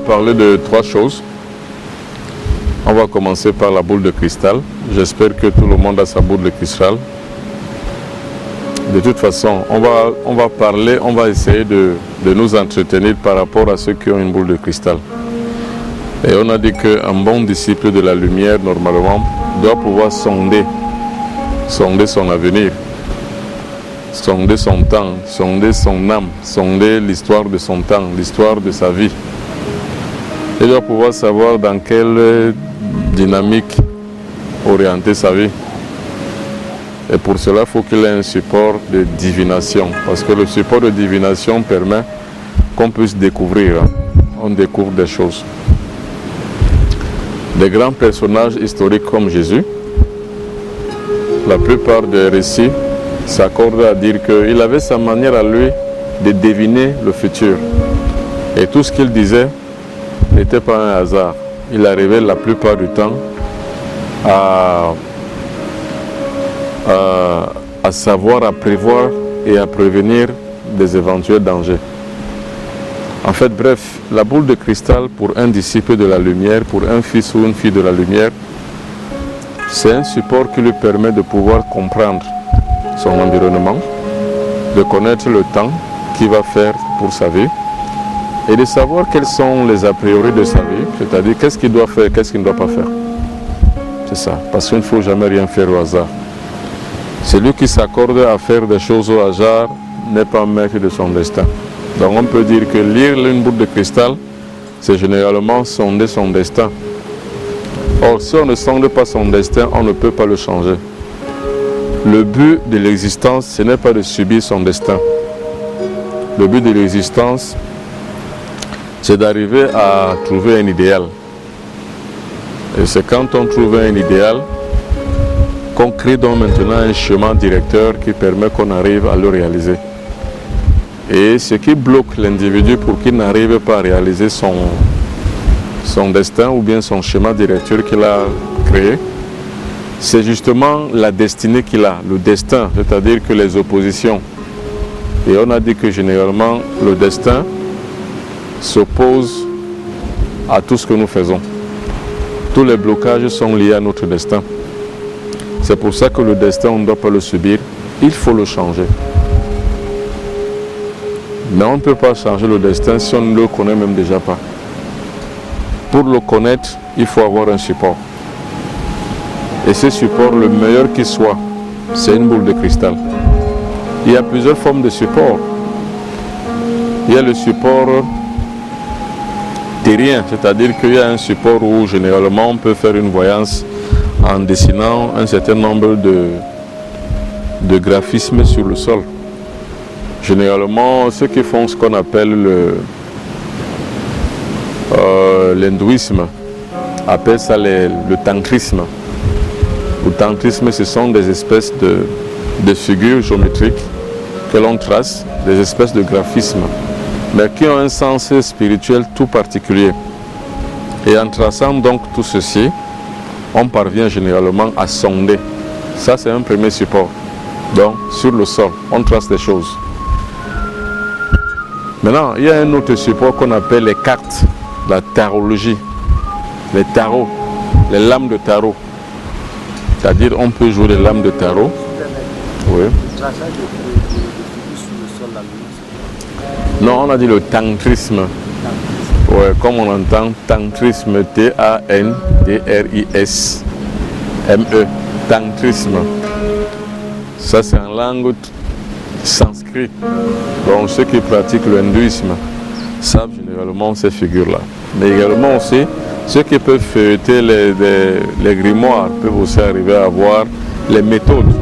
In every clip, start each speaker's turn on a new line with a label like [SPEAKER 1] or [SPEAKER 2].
[SPEAKER 1] parler de 3 choses. On va commencer par la boule de cristal. J'espère que tout le monde a sa boule de cristal. De toute façon, on va parler, on va essayer de nous entretenir par rapport à ceux qui ont une boule de cristal. Et on a dit qu'un bon disciple de la lumière, normalement, doit pouvoir sonder son avenir, sonder son temps, sonder son âme, sonder l'histoire de son temps, l'histoire de sa vie. Il doit pouvoir savoir dans quelle dynamique orienter sa vie. Et pour cela, il faut qu'il ait un support de divination. Parce que le support de divination permet qu'on puisse découvrir. On découvre des choses. Des grands personnages historiques comme Jésus, la plupart des récits s'accordent à dire qu'il avait sa manière à lui de deviner le futur. Et tout ce qu'il disait n'était pas un hasard. Il arrivait la plupart du temps à savoir, à prévoir et à prévenir des éventuels dangers. En fait, bref, la boule de cristal pour un disciple de la lumière, pour un fils ou une fille de la lumière, c'est un support qui lui permet de pouvoir comprendre son environnement, de connaître le temps qu'il va faire pour sa vie et de savoir quels sont les a priori de sa vie, c'est-à-dire qu'est-ce qu'il doit faire, qu'est-ce qu'il ne doit pas faire. C'est ça, parce qu'il ne faut jamais rien faire au hasard. Celui qui s'accorde à faire des choses au hasard n'est pas maître de son destin. Donc on peut dire que lire une boule de cristal, c'est généralement sonder son destin. Or, si on ne sonde pas son destin, on ne peut pas le changer. Le but de l'existence, ce n'est pas de subir son destin. Le but de l'existence, c'est d'arriver à trouver un idéal. Et c'est quand on trouve un idéal qu'on crée donc maintenant un chemin directeur qui permet qu'on arrive à le réaliser. Et ce qui bloque l'individu pour qu'il n'arrive pas à réaliser son destin ou bien son schéma directeur qu'il a créé, c'est justement la destinée qu'il a, le destin, c'est-à-dire que les oppositions. Et on a dit que généralement, le destin s'oppose à tout ce que nous faisons. Tous les blocages sont liés à notre destin. C'est pour ça que le destin, on ne doit pas le subir, il faut le changer. Mais on ne peut pas changer le destin si on ne le connaît même déjà pas. Pour le connaître, il faut avoir un support. Et ce support, le meilleur qu'il soit, c'est une boule de cristal. Il y a plusieurs formes de support. Il y a le support terrien, c'est-à-dire qu'il y a un support où généralement on peut faire une voyance en dessinant un certain nombre de graphismes sur le sol. Généralement, ceux qui font ce qu'on appelle l'hindouisme appellent ça le tantrisme. Le tantrisme, ce sont des espèces de figures géométriques que l'on trace, des espèces de graphismes, mais qui ont un sens spirituel tout particulier. Et en traçant donc tout ceci, on parvient généralement à sonder. Ça, c'est un premier support. Donc, sur le sol, on trace des choses. Maintenant, il y a un autre support qu'on appelle les cartes, la tarologie, les tarots, les lames de tarot. C'est-à-dire, on peut jouer les lames de tarot. Oui. Non, on a dit le tantrisme. Oui, comme on entend, tantrisme, T-A-N-D-R-I-S-M-E, tantrisme. Ça, c'est en langue sanskrit. Donc, ceux qui pratiquent l'hindouisme savent généralement ces figures-là. Mais également aussi, ceux qui peuvent feuilleter les grimoires peuvent aussi arriver à voir les méthodes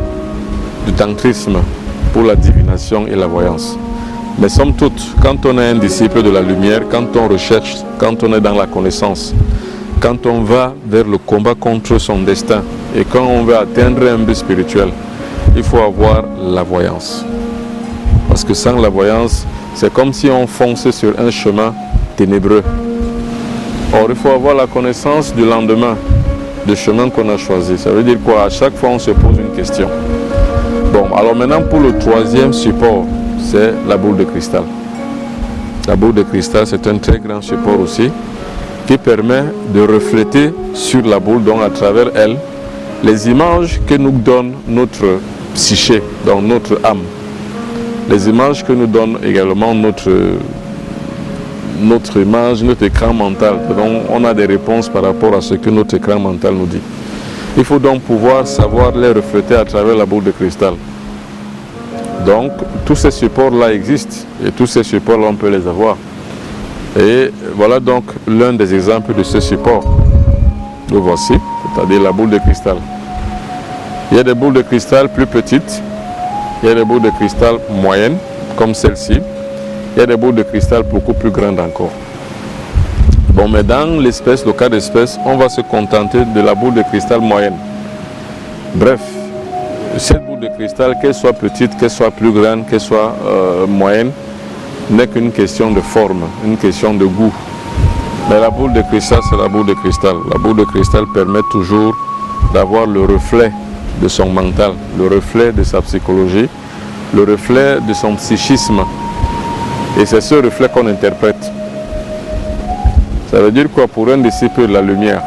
[SPEAKER 1] du tantrisme pour la divination et la voyance. Mais somme toute, quand on est un disciple de la lumière, quand on recherche, quand on est dans la connaissance, quand on va vers le combat contre son destin et quand on veut atteindre un but spirituel, il faut avoir la voyance. Parce que sans la voyance, c'est comme si on fonçait sur un chemin ténébreux. Or, il faut avoir la connaissance du lendemain, du chemin qu'on a choisi. Ça veut dire quoi? À chaque fois, on se pose une question. Bon, alors maintenant, pour le troisième support, c'est la boule de cristal. La boule de cristal, c'est un très grand support aussi. qui permet de refléter sur la boule, donc à travers elle, les images que nous donne notre psyché, donc notre âme. Les images que nous donne également notre image, notre écran mental. Donc on a des réponses par rapport à ce que notre écran mental nous dit. Il faut donc pouvoir savoir les refléter à travers la boule de cristal. Donc tous ces supports-là existent et tous ces supports-là on peut les avoir. Et voilà donc l'un des exemples de ce support. Le voici, c'est-à-dire la boule de cristal. Il y a des boules de cristal plus petites, il y a des boules de cristal moyennes, comme celle-ci. Il y a des boules de cristal beaucoup plus grandes encore. Bon, mais dans l'espèce, le cas d'espèce, on va se contenter de la boule de cristal moyenne. Bref, cette boule de cristal, qu'elle soit petite, qu'elle soit plus grande, qu'elle soit moyenne, n'est qu'une question de forme, une question de goût. Mais la boule de cristal, c'est la boule de cristal. La boule de cristal permet toujours d'avoir le reflet de son mental, le reflet de sa psychologie, le reflet de son psychisme. Et c'est ce reflet qu'on interprète. Ça veut dire quoi pour un disciple de la lumière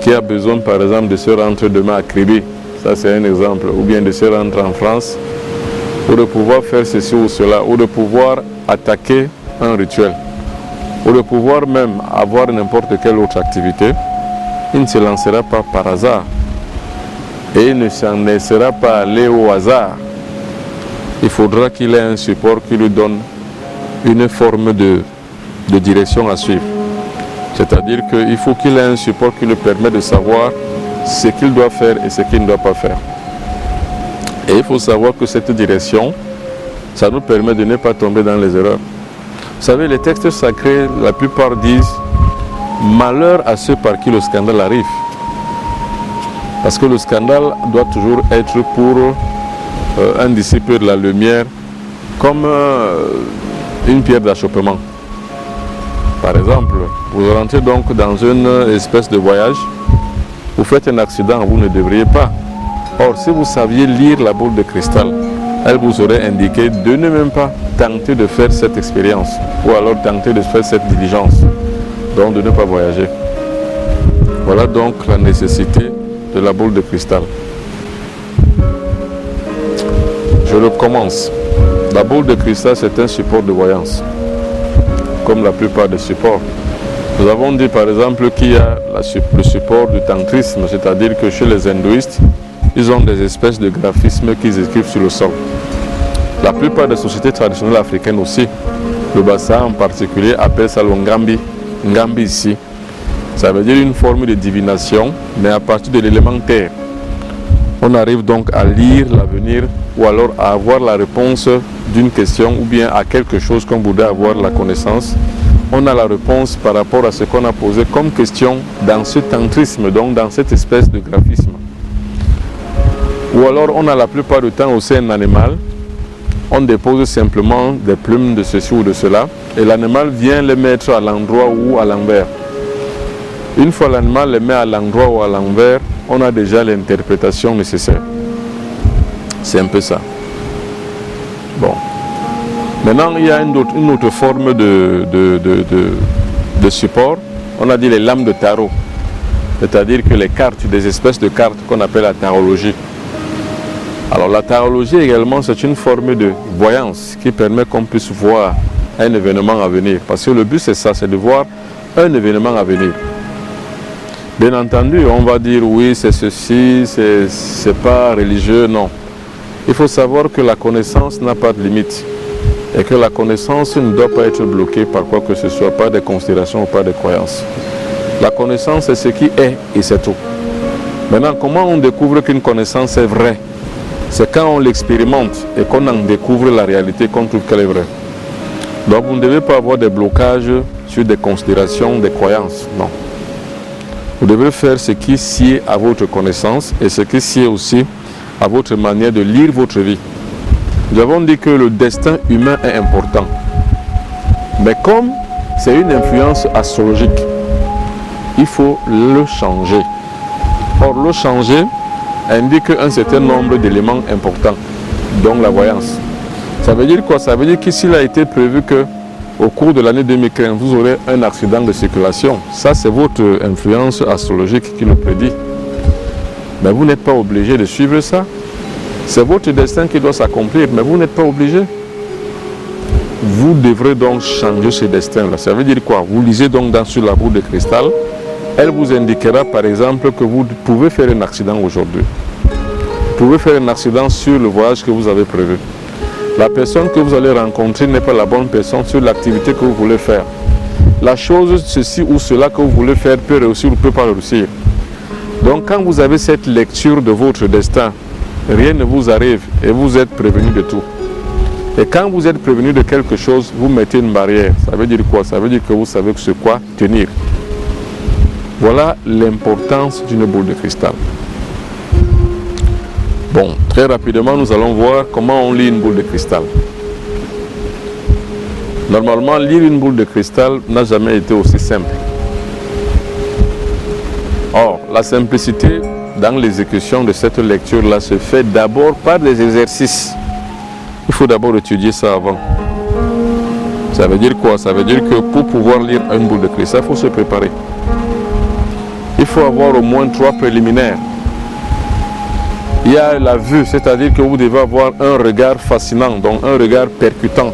[SPEAKER 1] qui a besoin par exemple de se rendre demain à Kribi, ça c'est un exemple, ou bien de se rendre en France, ou de pouvoir faire ceci ou cela, ou de pouvoir attaquer un rituel, ou de pouvoir même avoir n'importe quelle autre activité, il ne se lancera pas par hasard. Et il ne s'en laissera pas aller au hasard. Il faudra qu'il ait un support qui lui donne une forme de direction à suivre. C'est-à-dire qu'il faut qu'il ait un support qui lui permet de savoir ce qu'il doit faire et ce qu'il ne doit pas faire. Et il faut savoir que cette direction, ça nous permet de ne pas tomber dans les erreurs. Vous savez, les textes sacrés, la plupart disent « Malheur à ceux par qui le scandale arrive ». Parce que le scandale doit toujours être pour un disciple de la lumière comme une pierre d'achoppement. Par exemple, vous rentrez donc dans une espèce de voyage, vous faites un accident, vous ne devriez pas. Or, si vous saviez lire la boule de cristal, elle vous aurait indiqué de ne même pas tenter de faire cette expérience, ou alors tenter de faire cette diligence, donc de ne pas voyager. Voilà donc la nécessité de la boule de cristal. Je recommence. La boule de cristal, c'est un support de voyance, comme la plupart des supports. Nous avons dit par exemple qu'il y a le support du tantrisme, c'est-à-dire que chez les hindouistes, ils ont des espèces de graphismes qu'ils écrivent sur le sol. La plupart des sociétés traditionnelles africaines aussi, le Bassa en particulier, appelle ça le Ngambi. Ngambi ici, ça veut dire une forme de divination, mais à partir de l'élément terre. On arrive donc à lire l'avenir ou alors à avoir la réponse d'une question ou bien à quelque chose qu'on voudrait avoir la connaissance. On a la réponse par rapport à ce qu'on a posé comme question dans ce tantrisme, donc dans cette espèce de graphisme. Ou alors on a la plupart du temps aussi un animal, on dépose simplement des plumes de ceci ou de cela et l'animal vient les mettre à l'endroit ou à l'envers. Une fois l'animal les met à l'endroit ou à l'envers, on a déjà l'interprétation nécessaire. C'est un peu ça. Bon. Maintenant, il y a une autre forme de support. On a dit les lames de tarot. C'est-à-dire que les cartes, des espèces de cartes qu'on appelle la tarologie. Alors la tarologie également, c'est une forme de voyance qui permet qu'on puisse voir un événement à venir. Parce que le but c'est ça, c'est de voir un événement à venir. Bien entendu, on va dire oui, c'est ceci, c'est pas religieux, non. Il faut savoir que la connaissance n'a pas de limite et que la connaissance ne doit pas être bloquée par quoi que ce soit, pas des considérations ou pas des croyances. La connaissance, c'est ce qui est et c'est tout. Maintenant, comment on découvre qu'une connaissance est vraie? C'est quand on l'expérimente et qu'on en découvre la réalité, qu'on trouve qu'elle est vraie. Donc, vous ne devez pas avoir des blocages sur des considérations, des croyances, non. Vous devez faire ce qui sied à votre connaissance et ce qui sied aussi à votre manière de lire votre vie. Nous avons dit que le destin humain est important. Mais comme c'est une influence astrologique, il faut le changer. Or, le changer indique un certain nombre d'éléments importants, dont la voyance. Ça veut dire quoi? Ça veut dire qu'ici il a été prévu que au cours de l'année 2015, vous aurez un accident de circulation. Ça, c'est votre influence astrologique qui le prédit. Mais vous n'êtes pas obligé de suivre ça. C'est votre destin qui doit s'accomplir, mais vous n'êtes pas obligé. Vous devrez donc changer ce destin-là. Ça veut dire quoi? Vous lisez donc sur la boule de cristal. Elle vous indiquera par exemple que vous pouvez faire un accident aujourd'hui. Vous pouvez faire un accident sur le voyage que vous avez prévu. La personne que vous allez rencontrer n'est pas la bonne personne sur l'activité que vous voulez faire. La chose, ceci ou cela que vous voulez faire peut réussir ou ne peut pas réussir. Donc quand vous avez cette lecture de votre destin, rien ne vous arrive et vous êtes prévenu de tout. Et quand vous êtes prévenu de quelque chose, vous mettez une barrière. Ça veut dire quoi? Ça veut dire que vous savez sur quoi tenir. Voilà l'importance d'une boule de cristal. Bon, très rapidement, nous allons voir comment on lit une boule de cristal. Normalement, lire une boule de cristal n'a jamais été aussi simple. Or, la simplicité dans l'exécution de cette lecture-là se fait d'abord par des exercices. Il faut d'abord étudier ça avant. Ça veut dire quoi? Ça veut dire que pour pouvoir lire une boule de cristal, il faut se préparer. Il faut avoir au moins 3 préliminaires. Il y a la vue, c'est-à-dire que vous devez avoir un regard fascinant, donc un regard percutant.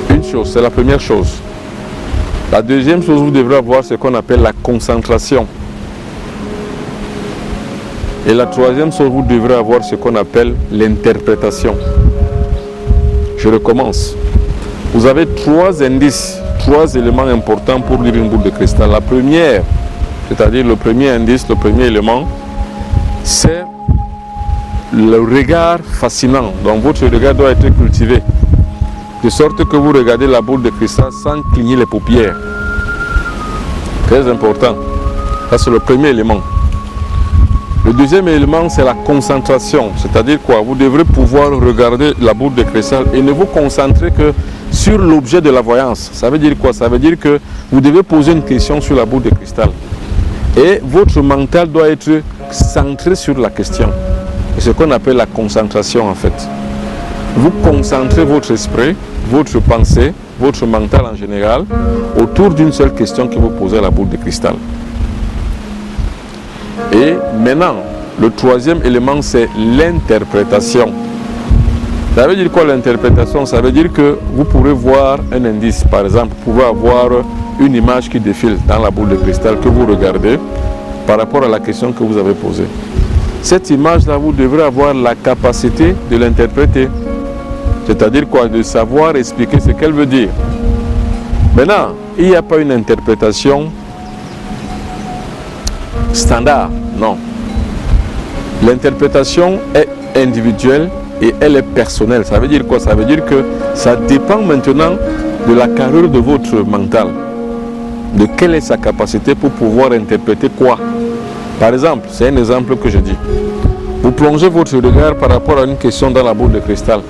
[SPEAKER 1] Une chose, c'est la première chose. La deuxième chose, vous devrez avoir ce qu'on appelle la concentration. Et la troisième chose, vous devrez avoir ce qu'on appelle l'interprétation. Je recommence. Vous avez 3 indices, 3 éléments importants pour lire une boule de cristal. La première, c'est-à-dire le premier indice, le premier élément, c'est le regard fascinant. Donc votre regard doit être cultivé. De sorte que vous regardez la boule de cristal sans cligner les paupières. Très important. Ça, c'est le premier élément. Le deuxième élément, c'est la concentration. C'est-à-dire quoi? Vous devrez pouvoir regarder la boule de cristal et ne vous concentrer que sur l'objet de la voyance. Ça veut dire quoi? Ça veut dire que vous devez poser une question sur la boule de cristal. Et votre mental doit être centré sur la question. C'est ce qu'on appelle la concentration en fait. Vous concentrez votre esprit, votre pensée, votre mental en général, autour d'une seule question que vous posez à la boule de cristal. Et maintenant, le troisième élément, c'est l'interprétation. Ça veut dire quoi l'interprétation? Ça veut dire que vous pourrez voir un indice. Par exemple, vous pouvez avoir une image qui défile dans la boule de cristal que vous regardez par rapport à la question que vous avez posée. Cette image-là, vous devrez avoir la capacité de l'interpréter. C'est-à-dire quoi? De savoir expliquer ce qu'elle veut dire. Maintenant, il n'y a pas une interprétation standard, non. L'interprétation est individuelle et elle est personnelle. Ça veut dire quoi? Ça veut dire que ça dépend maintenant de la carrure de votre mental. De quelle est sa capacité pour pouvoir interpréter quoi. Par exemple, c'est un exemple que je dis. Vous plongez votre regard par rapport à une question dans la boule de cristal.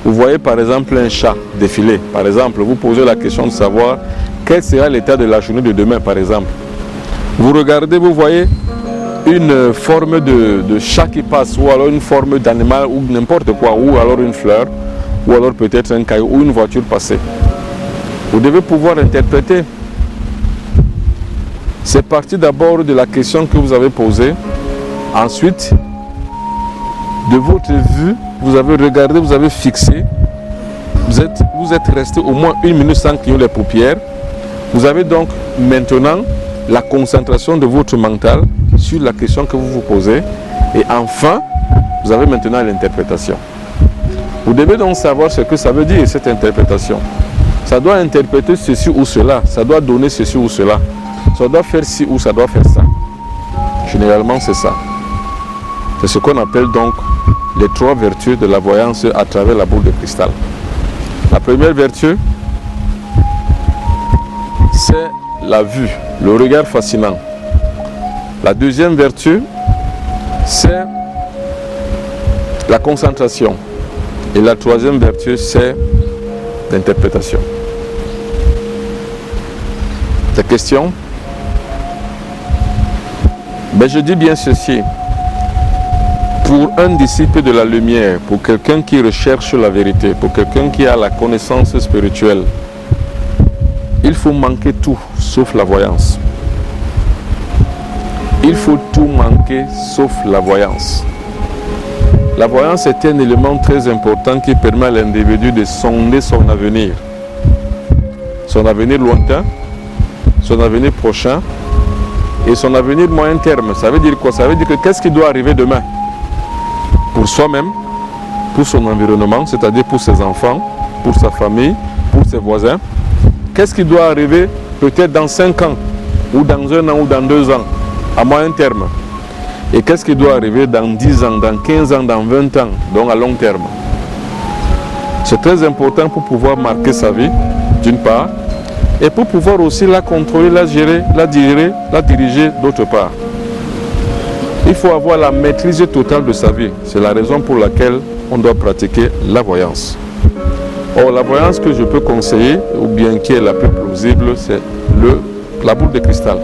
[SPEAKER 1] Vous voyez par exemple un chat défiler. Par exemple, vous posez la question de savoir quel sera l'état de la journée de demain, par exemple. Vous regardez, vous voyez une forme de chat qui passe, ou alors une forme d'animal, ou n'importe quoi, ou alors une fleur, ou alors peut-être un caillou, ou une voiture passer. Vous devez pouvoir interpréter. C'est parti d'abord de la question que vous avez posée. Ensuite, de votre vue, vous avez regardé, vous avez fixé. Vous êtes resté au moins 1 minute sans cligner les paupières. Vous avez donc maintenant la concentration de votre mental sur la question que vous vous posez. Et enfin, vous avez maintenant l'interprétation. Vous devez donc savoir ce que ça veut dire, cette interprétation. Ça doit interpréter ceci ou cela. Ça doit donner ceci ou cela. Ça doit faire ci ou ça doit faire ça. Généralement, c'est ça. C'est ce qu'on appelle donc les 3 vertus de la voyance à travers la boule de cristal. La première vertu, c'est la vue, le regard fascinant. La deuxième vertu, c'est la concentration. Et la troisième vertu, c'est l'interprétation. Des questions? Ben, je dis bien ceci. Pour un disciple de la lumière, pour quelqu'un qui recherche la vérité, pour quelqu'un qui a la connaissance spirituelle, il faut manquer tout sauf la voyance. Il faut tout manquer sauf la voyance. La voyance est un élément très important qui permet à l'individu de sonder son avenir. Son avenir lointain, son avenir prochain et son avenir moyen terme. Ça veut dire quoi? Ça veut dire que qu'est-ce qui doit arriver demain? Pour soi-même, pour son environnement, c'est-à-dire pour ses enfants, pour sa famille, pour ses voisins. Qu'est-ce qui doit arriver peut-être dans 5 ans, ou dans 1 an, ou dans 2 ans, à moyen terme? Et qu'est-ce qui doit arriver dans 10 ans, dans 15 ans, dans 20 ans, donc à long terme? C'est très important pour pouvoir marquer sa vie, d'une part, et pour pouvoir aussi la contrôler, la gérer, la diriger d'autre part. Il faut avoir la maîtrise totale de sa vie. C'est la raison pour laquelle on doit pratiquer la voyance. Or, la voyance que je peux conseiller, ou bien qui est la plus plausible, c'est la boule de cristal.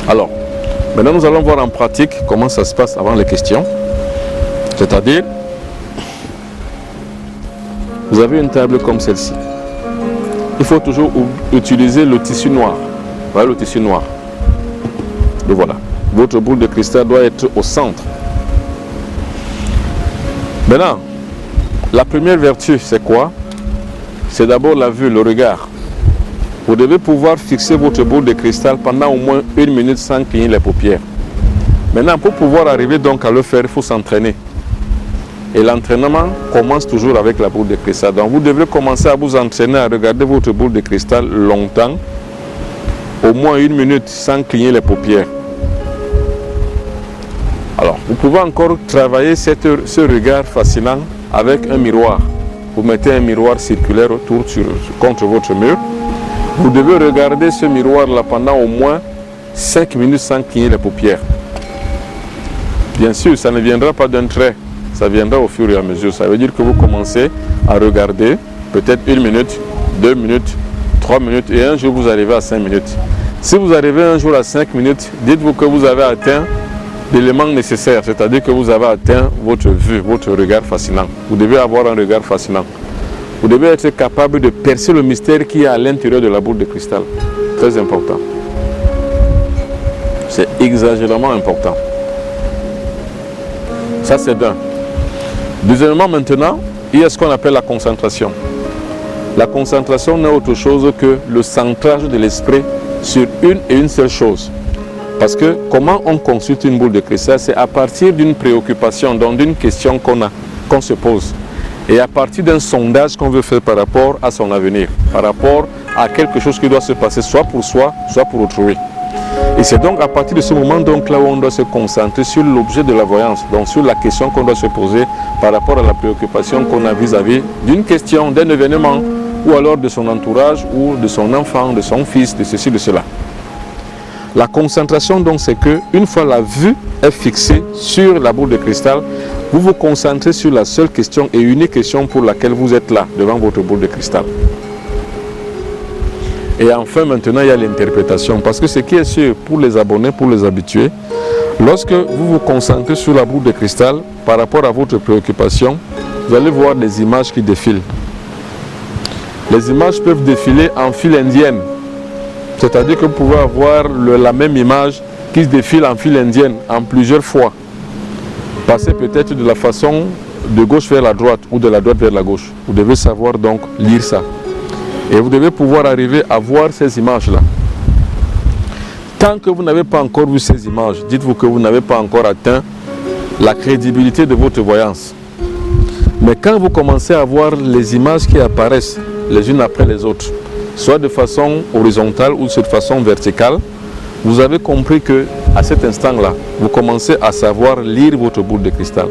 [SPEAKER 1] Alors, maintenant nous allons voir en pratique comment ça se passe avant les questions. C'est-à-dire, vous avez une table comme celle-ci. Il faut toujours utiliser le tissu noir. Voilà le tissu noir. Le voilà. Votre boule de cristal doit être au centre. Maintenant, la première vertu, c'est quoi? C'est d'abord la vue, le regard. Vous devez pouvoir fixer votre boule de cristal pendant au moins 1 minute sans cligner les paupières. Maintenant, pour pouvoir arriver donc à le faire, il faut s'entraîner. Et l'entraînement commence toujours avec la boule de cristal. Donc vous devez commencer à vous entraîner à regarder votre boule de cristal longtemps, au moins 1 minute sans cligner les paupières. Alors, vous pouvez encore travailler ce regard fascinant avec un miroir. Vous mettez un miroir circulaire contre votre mur. Vous devez regarder ce miroir-là pendant au moins 5 minutes sans cligner les paupières. Bien sûr, ça ne viendra pas d'un trait. Ça viendra au fur et à mesure. Ça veut dire que vous commencez à regarder peut-être 1 minute, 2 minutes, 3 minutes et un jour vous arrivez à 5 minutes. Si vous arrivez un jour à 5 minutes, dites-vous que vous avez atteint l'élément nécessaire, c'est-à-dire que vous avez atteint votre vue, votre regard fascinant. Vous devez avoir un regard fascinant. Vous devez être capable de percer le mystère qui est à l'intérieur de la boule de cristal. Très important. C'est exagérément important. Ça, c'est d'un. Deuxièmement, maintenant, il y a ce qu'on appelle la concentration. La concentration n'est autre chose que le centrage de l'esprit sur une et une seule chose. Parce que comment on consulte une boule de cristal, c'est à partir d'une préoccupation, donc d'une question qu'on se pose. Et à partir d'un sondage qu'on veut faire par rapport à son avenir, par rapport à quelque chose qui doit se passer soit pour soi, soit pour autrui. Et c'est donc à partir de ce moment donc là où on doit se concentrer sur l'objet de la voyance, donc sur la question qu'on doit se poser par rapport à la préoccupation qu'on a vis-à-vis d'une question, d'un événement, ou alors de son entourage, ou de son enfant, de son fils, de ceci, de cela. La concentration donc c'est que une fois la vue est fixée sur la boule de cristal, vous vous concentrez sur la seule question et unique question pour laquelle vous êtes là, devant votre boule de cristal. Et enfin, maintenant, il y a l'interprétation. Parce que ce qui est sûr pour les abonnés, pour les habitués, lorsque vous vous concentrez sur la boule de cristal, par rapport à votre préoccupation, vous allez voir des images qui défilent. Les images peuvent défiler en file indienne. C'est-à-dire que vous pouvez avoir la même image qui se défile en file indienne en plusieurs fois. Passer peut-être de la façon de gauche vers la droite ou de la droite vers la gauche. Vous devez savoir donc lire ça. Et vous devez pouvoir arriver à voir ces images-là. Tant que vous n'avez pas encore vu ces images, dites-vous que vous n'avez pas encore atteint la crédibilité de votre voyance. Mais quand vous commencez à voir les images qui apparaissent les unes après les autres, soit de façon horizontale ou de façon verticale, vous avez compris que à cet instant-là, vous commencez à savoir lire votre boule de cristal.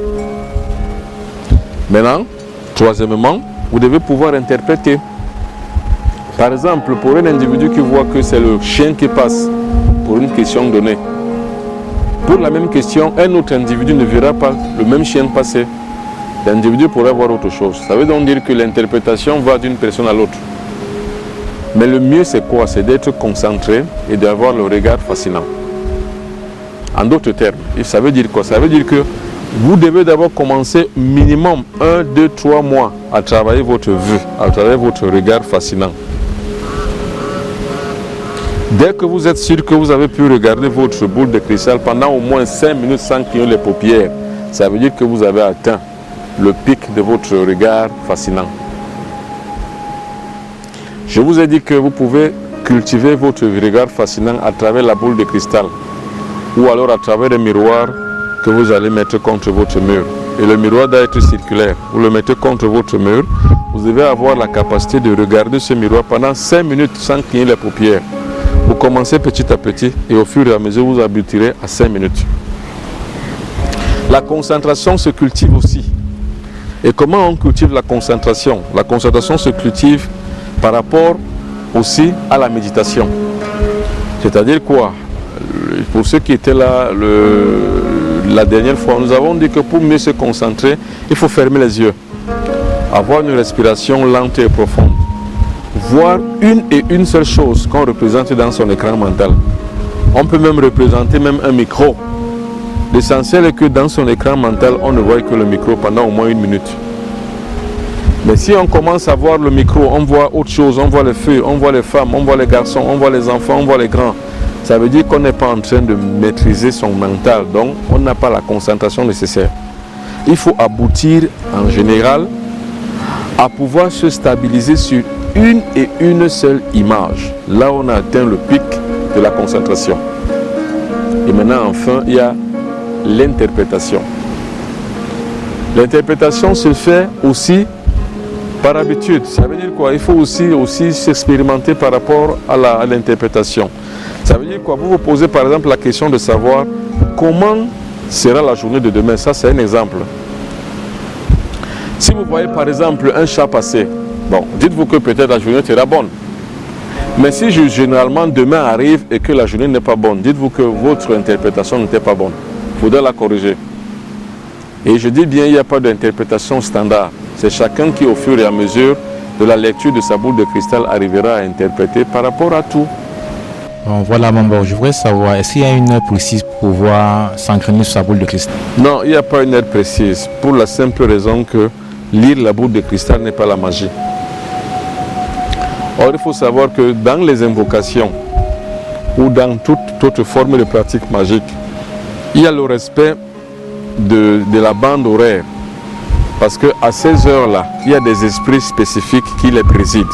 [SPEAKER 1] Maintenant, troisièmement, vous devez pouvoir interpréter. Par exemple, pour un individu qui voit que c'est le chien qui passe pour une question donnée, pour la même question, un autre individu ne verra pas le même chien passer. L'individu pourrait voir autre chose. Ça veut donc dire que l'interprétation va d'une personne à l'autre. Mais le mieux c'est quoi? C'est d'être concentré et d'avoir le regard fascinant. En d'autres termes, et ça veut dire quoi? Ça veut dire que vous devez d'abord commencer minimum 1, 2, 3 mois à travailler votre vue, à travailler votre regard fascinant. Dès que vous êtes sûr que vous avez pu regarder votre boule de cristal pendant au moins 5 minutes sans cligner les paupières, ça veut dire que vous avez atteint le pic de votre regard fascinant. Je vous ai dit que vous pouvez cultiver votre regard fascinant à travers la boule de cristal ou alors à travers un miroir que vous allez mettre contre votre mur. Et le miroir doit être circulaire. Vous le mettez contre votre mur. Vous devez avoir la capacité de regarder ce miroir pendant 5 minutes sans cligner les paupières. Vous commencez petit à petit et au fur et à mesure vous aboutirez à 5 minutes. La concentration se cultive aussi. Et comment on cultive la concentration? La concentration se cultive par rapport aussi à la méditation. C'est-à-dire quoi? Pour ceux qui étaient là la dernière fois, nous avons dit que pour mieux se concentrer, il faut fermer les yeux, avoir une respiration lente et profonde, voir une seule chose qu'on représente dans son écran mental. On peut même représenter un micro. L'essentiel est que dans son écran mental, on ne voit que le micro pendant au moins 1 minute. Mais si on commence à voir le micro, on voit autre chose, on voit les feux, on voit les femmes, on voit les garçons, on voit les enfants, on voit les grands. Ça veut dire qu'on n'est pas en train de maîtriser son mental, donc on n'a pas la concentration nécessaire. Il faut aboutir en général à pouvoir se stabiliser sur une seule image. Là, on a atteint le pic de la concentration. Et maintenant, enfin, il y a l'interprétation. L'interprétation se fait aussi par habitude. Ça veut dire quoi? Il faut aussi s'expérimenter par rapport à l'interprétation. Ça veut dire quoi? Vous vous posez par exemple la question de savoir comment sera la journée de demain. Ça, c'est un exemple. Si vous voyez par exemple un chat passer, bon, dites-vous que peut-être la journée sera bonne. Mais si généralement demain arrive et que la journée n'est pas bonne, dites-vous que votre interprétation n'était pas bonne. Il faudra la corriger. Et je dis bien, il n'y a pas d'interprétation standard. C'est chacun qui, au fur et à mesure de la lecture de sa boule de cristal, arrivera à interpréter par rapport à tout.
[SPEAKER 2] Bon, voilà, Mambo, je voudrais savoir, est-ce qu'il y a une heure précise pour pouvoir s'entraîner sur sa boule de cristal?
[SPEAKER 1] Non, il n'y a pas une heure précise, pour la simple raison que lire la boule de cristal n'est pas la magie. Or, il faut savoir que dans les invocations ou dans toute autre forme de pratique magique, il y a le respect de la bande horaire. Parce qu'à ces heures-là, il y a des esprits spécifiques qui les président.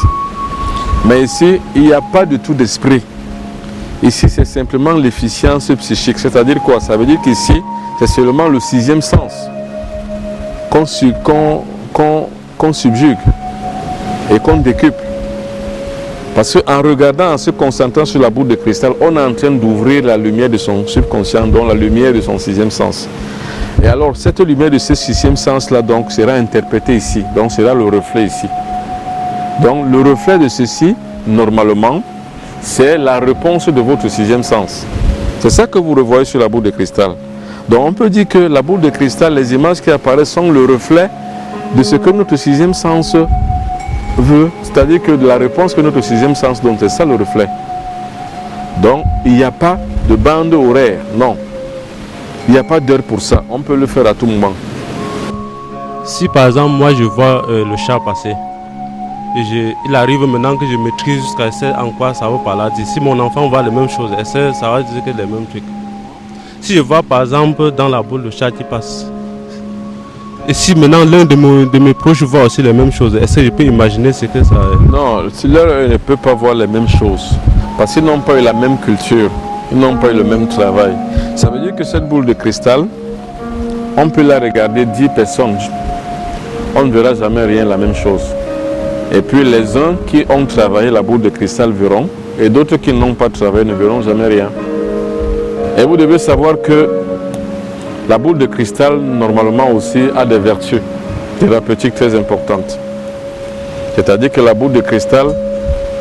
[SPEAKER 1] Mais ici, il n'y a pas du tout d'esprit. Ici, c'est simplement l'efficience psychique. C'est-à-dire quoi? Ça veut dire qu'ici, c'est seulement le 6e sens qu'on subjugue et qu'on décuple. Parce qu'en regardant, en se concentrant sur la boule de cristal, on est en train d'ouvrir la lumière de son subconscient, donc la lumière de son 6e sens. Et alors, cette lumière de ce 6e sens-là, donc, sera interprétée ici. Donc, sera le reflet ici. Donc, le reflet de ceci, normalement, c'est la réponse de votre 6e sens. C'est ça que vous revoyez sur la boule de cristal. Donc, on peut dire que la boule de cristal, les images qui apparaissent sont le reflet de ce que notre 6e sens veut. C'est-à-dire que de la réponse que notre 6e sens donne, c'est ça le reflet. Donc, il n'y a pas de bande horaire, non. Il n'y a pas d'heure pour ça, on peut le faire à tout moment.
[SPEAKER 3] Si par exemple moi je vois le chat passer, et il arrive maintenant que je maîtrise jusqu'à ce en quoi ça veut parler. Si mon enfant voit les mêmes choses, ça va dire que les mêmes trucs. Si je vois par exemple dans la boule le chat qui passe, et si maintenant l'un de mes proches voit aussi les mêmes choses, est-ce que je peux imaginer ce que ça est?
[SPEAKER 1] Non, l'un ne peut pas voir les mêmes choses, parce qu'ils n'ont pas eu la même culture, ils n'ont pas eu le même travail. Ça veut dire que cette boule de cristal, on peut la regarder 10 personnes, on ne verra jamais rien la même chose. Et puis les uns qui ont travaillé la boule de cristal verront, et d'autres qui n'ont pas travaillé ne verront jamais rien. Et vous devez savoir que la boule de cristal, normalement aussi, a des vertus thérapeutiques très importantes. C'est-à-dire que la boule de cristal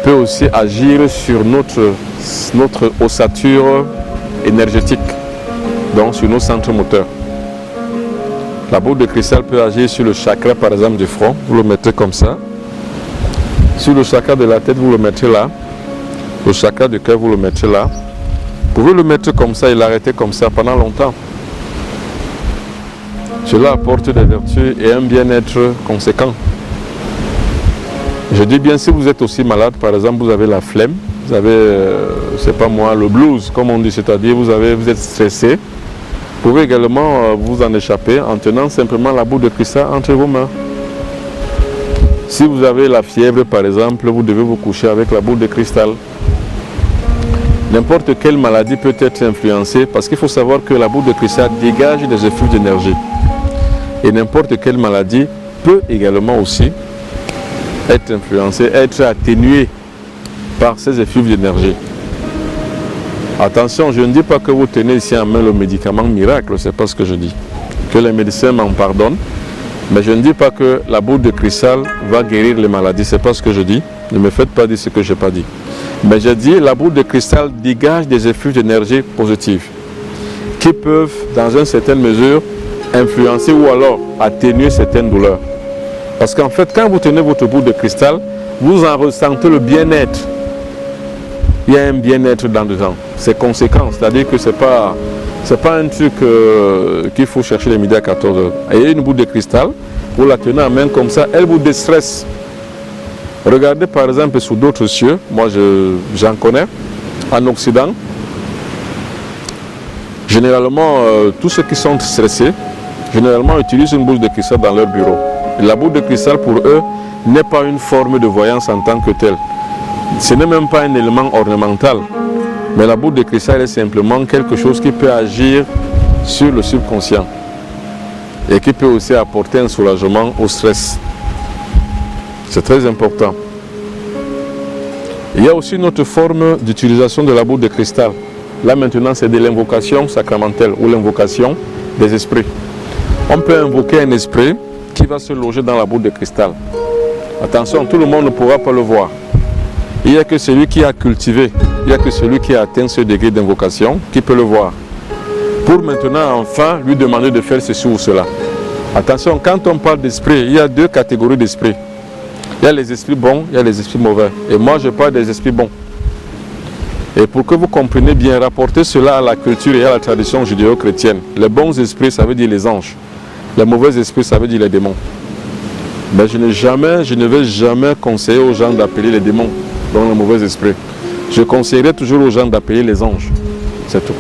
[SPEAKER 1] peut aussi agir sur notre ossature énergétique, donc sur nos centres moteurs. La boule de cristal peut agir sur le chakra, par exemple, du front. Vous le mettez comme ça. Sur le chakra de la tête, vous le mettez là. Le chakra du cœur, vous le mettez là. Vous pouvez le mettre comme ça et l'arrêter comme ça pendant longtemps. Cela apporte des vertus et un bien-être conséquent. Je dis bien, si vous êtes aussi malade, par exemple, vous avez la flemme, vous avez, c'est pas moi, le blues, comme on dit, c'est-à-dire vous êtes stressé, vous pouvez également vous en échapper en tenant simplement la boule de cristal entre vos mains. Si vous avez la fièvre, par exemple, vous devez vous coucher avec la boule de cristal. N'importe quelle maladie peut être influencée parce qu'il faut savoir que la boule de cristal dégage des effluves d'énergie. Et n'importe quelle maladie peut également aussi être influencée, être atténuée par ces effluves d'énergie. Attention, je ne dis pas que vous tenez ici en main le médicament miracle, c'est pas ce que je dis. Que les médecins m'en pardonnent, mais je ne dis pas que la boule de cristal va guérir les maladies, c'est pas ce que je dis. Ne me faites pas dire ce que je n'ai pas dit. Mais je dis la boule de cristal dégage des effluves d'énergie positifs qui peuvent, dans une certaine mesure, influencer ou alors atténuer certaines douleurs. Parce qu'en fait, quand vous tenez votre boule de cristal, vous en ressentez le bien-être. Il y a un bien-être dans dedans. C'est conséquent, c'est-à-dire que c'est pas un truc qu'il faut chercher les midi à 14h. Il y a une boule de cristal, vous la tenez en main comme ça, elle vous déstresse. Regardez par exemple sous d'autres cieux, moi j'en connais, en Occident, généralement tous ceux qui sont stressés, généralement utilisent une boule de cristal dans leur bureau. Et la boule de cristal pour eux n'est pas une forme de voyance en tant que telle. Ce n'est même pas un élément ornemental. Mais la boule de cristal est simplement quelque chose qui peut agir sur le subconscient et qui peut aussi apporter un soulagement au stress. C'est très important. Il y a aussi une autre forme d'utilisation de la boule de cristal. Là maintenant c'est de l'invocation sacramentelle ou l'invocation des esprits. On peut invoquer un esprit qui va se loger dans la boule de cristal. Attention, tout le monde ne pourra pas le voir. Il n'y a que celui qui a cultivé, il n'y a que celui qui a atteint ce degré d'invocation qui peut le voir. Pour maintenant, enfin, lui demander de faire ceci ou cela. Attention, quand on parle d'esprit, il y a deux catégories d'esprits. Il y a les esprits bons, il y a les esprits mauvais. Et moi, je parle des esprits bons. Et pour que vous compreniez bien, rapporter cela à la culture et à la tradition judéo-chrétienne. Les bons esprits, ça veut dire les anges. Les mauvais esprits, ça veut dire les démons. Mais je ne vais jamais conseiller aux gens d'appeler les démons dans le mauvais esprit. Je conseillerais toujours aux gens d'appeler les anges. C'est tout.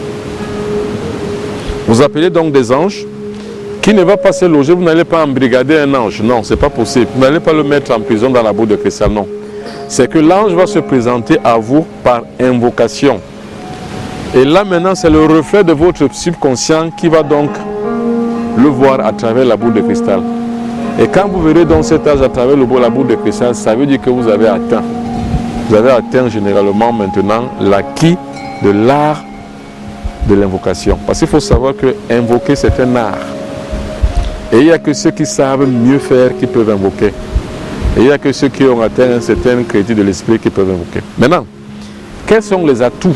[SPEAKER 1] Vous appelez donc des anges qui ne va pas se loger, vous n'allez pas embrigader un ange. Non, ce n'est pas possible. Vous n'allez pas le mettre en prison dans la boule de cristal, non. C'est que l'ange va se présenter à vous par invocation. Et là maintenant, c'est le reflet de votre subconscient qui va donc le voir à travers la boule de cristal. Et quand vous verrez dans cet âge à travers la boule de cristal, ça veut dire que vous avez atteint. Vous avez atteint généralement maintenant l'acquis de l'art de l'invocation. Parce qu'il faut savoir que invoquer c'est un art. Et il n'y a que ceux qui savent mieux faire qui peuvent invoquer. Et il n'y a que ceux qui ont atteint un certain crédit de l'esprit qui peuvent invoquer. Maintenant, quels sont les atouts